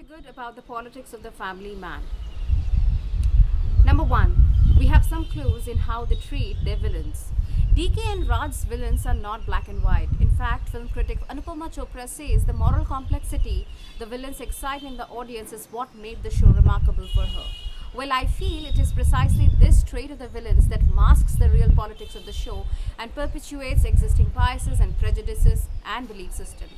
good about the politics of the family man. Number one, we have some clues in how they treat their villains. DK and Raj's villains are not black and white. In fact, film critic Anupama Chopra says the moral complexity the villains excite in the audience is what made the show remarkable for her. Well, I feel it is precisely this trait of the villains that masks the real politics of the show and perpetuates existing biases and prejudices and belief system.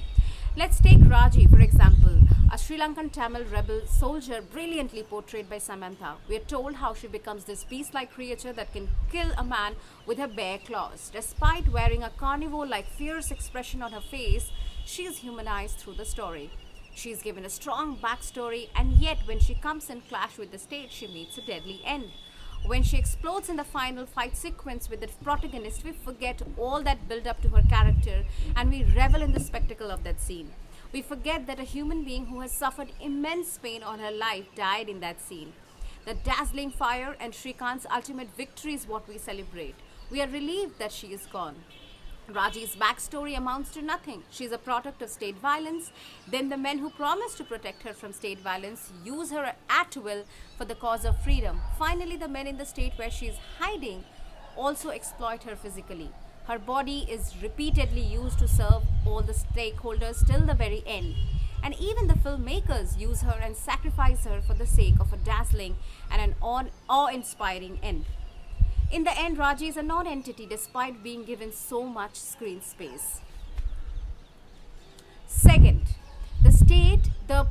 Let's take Raji, for example, a Sri Lankan Tamil rebel soldier brilliantly portrayed by Samantha. We are told how she becomes this beast like creature that can kill a man with her bare claws. Despite wearing a carnivore like fierce expression on her face, she is humanized through the story. She is given a strong backstory, and yet when she comes in clash with the state, she meets a deadly end. When she explodes in the final fight sequence with the protagonist, we forget all that build up to her character and we revel in the spectacle of that scene. We forget that a human being who has suffered immense pain on her life died in that scene. The dazzling fire and Shrikant's ultimate victory is what we celebrate. We are relieved that she is gone. Raji's backstory amounts to nothing. She is a product of state violence. Then the men who promised to protect her from state violence use her at will for the cause of freedom. Finally, the men in the state where she is hiding also exploit her physically. Her body is repeatedly used to serve all the stakeholders till the very end. And even the filmmakers use her and sacrifice her for the sake of a dazzling and an awe-inspiring end. In the end, Raji is a non-entity despite being given so much screen space. Second, the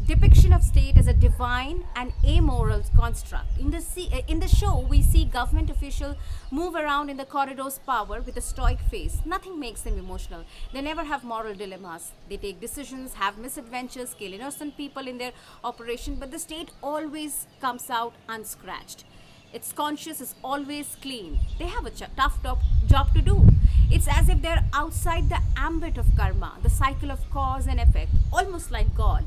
depiction of state as a divine and amoral construct. In the show, we see government officials move around in the corridors power with a stoic face. Nothing makes them emotional. They never have moral dilemmas. They take decisions, have misadventures, kill innocent people in their operation, but the state always comes out unscratched. Its conscience is always clean. They have a tough job to do. It's as if they're outside the ambit of karma, the cycle of cause and effect, almost like God.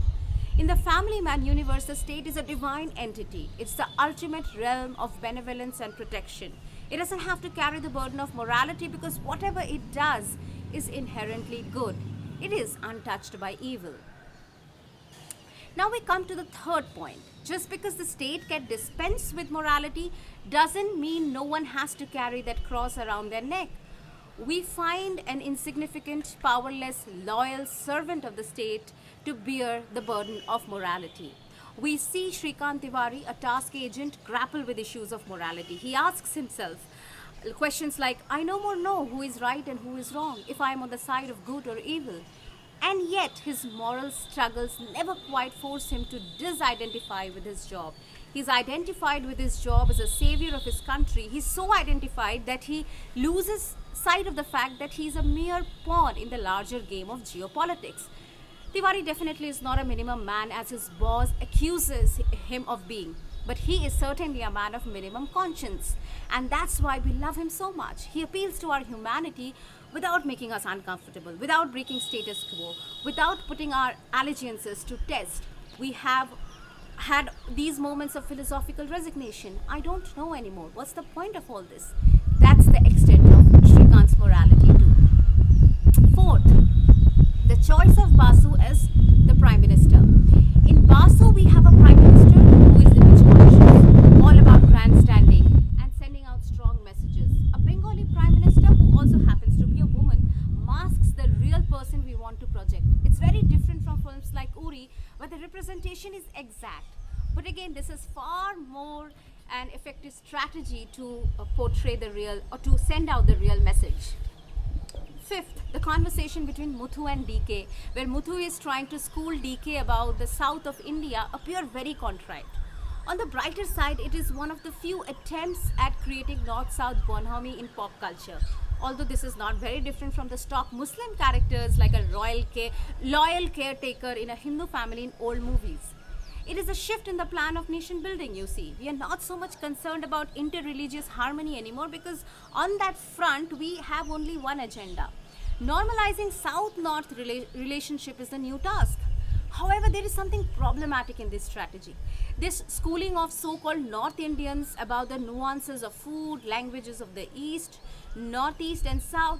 In the Family Man universe, the state is a divine entity. It's the ultimate realm of benevolence and protection. It doesn't have to carry the burden of morality because whatever it does is inherently good. It is untouched by evil. Now we come to the third point. Just because the state can dispense with morality doesn't mean no one has to carry that cross around their neck. We find an insignificant, powerless, loyal servant of the state to bear the burden of morality. We see Shrikant Tiwari, a task agent, grapple with issues of morality. He asks himself questions like, I no more know who is right and who is wrong, if I am on the side of good or evil. And yet, his moral struggles never quite force him to disidentify with his job. He's identified with his job as a savior of his country. He's so identified that he loses sight of the fact that he's a mere pawn in the larger game of geopolitics. Tiwari definitely is not a minimum man as his boss accuses him of being. But he is certainly a man of minimum conscience. And that's why we love him so much. He appeals to our humanity without making us uncomfortable, without breaking status quo, without putting our allegiances to test. We have had these moments of philosophical resignation. I don't know anymore. What's the point of all this? That's the extent of Shrikant's morality too. Fourth, the choice of Basu as the Prime Minister. In Basu, we have a Prime Minister who is image conscious, all about grandstanding and sending out strong messages. A Bengali Prime Minister who also happens to be a woman masks the real person we want to project. It's very different from films like Uri, where the representation is exact. But again, this is far more an effective strategy to portray the real or to send out the real message. Fifth, the conversation between Muthu and DK, where Muthu is trying to school DK about the south of India, appear very contrite. On the brighter side, it is one of the few attempts at creating North-South bonhomie in pop culture. Although this is not very different from the stock Muslim characters like a loyal caretaker in a Hindu family in old movies. It is a shift in the plan of nation building, you see. We are not so much concerned about interreligious harmony anymore because on that front, we have only one agenda. Normalizing South-North relationship is the new task. However, there is something problematic in this strategy. This schooling of so-called North Indians about the nuances of food, languages of the East, Northeast and South,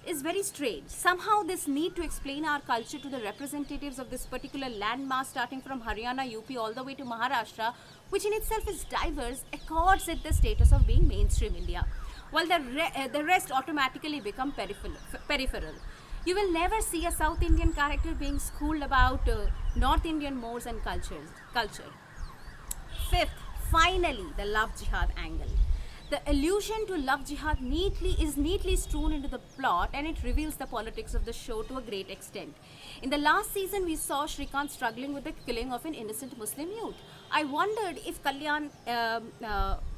is very strange. Somehow this need to explain our culture to the representatives of this particular landmass starting from Haryana, UP all the way to Maharashtra, which in itself is diverse, accords it the status of being mainstream India, while the rest automatically become peripheral. You will never see a South Indian character being schooled about North Indian mores and culture. Fifth, finally, the love jihad angle. The allusion to love jihad is neatly strewn into the plot, and it reveals the politics of the show to a great extent. In the last season, we saw Shrikant struggling with the killing of an innocent Muslim youth. I wondered if Kalyan,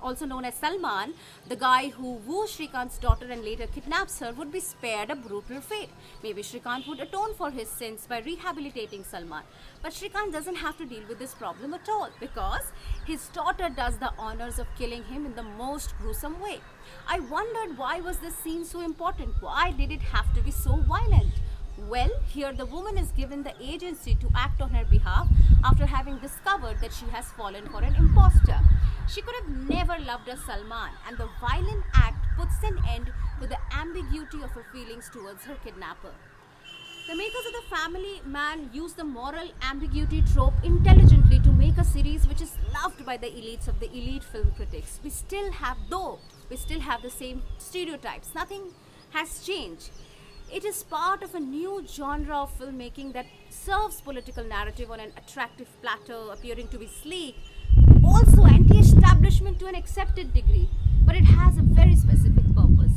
also known as Salman, the guy who woos Shrikant's daughter and later kidnaps her, would be spared a brutal fate. Maybe Shrikant would atone for his sins by rehabilitating Salman. But Shrikant doesn't have to deal with this problem at all, because his daughter does the honors of killing him in the most gruesome way. I wondered, why was this scene so important? Why did it have to be so violent? Well, here the woman is given the agency to act on her behalf after having discovered that she has fallen for an impostor. She could have never loved a Salman, and the violent act puts an end to the ambiguity of her feelings towards her kidnapper. The makers of The Family Man use the moral ambiguity trope intelligently to make a series which is loved by the elites of the elite film critics. We still have the same stereotypes. Nothing has changed. It is part of a new genre of filmmaking that serves political narrative on an attractive platter, appearing to be sleek, also anti-establishment to an accepted degree, but it has a very specific purpose: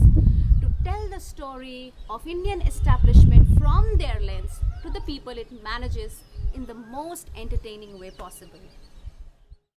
to tell the story of Indian establishment from their lens to the people it manages in the most entertaining way possible.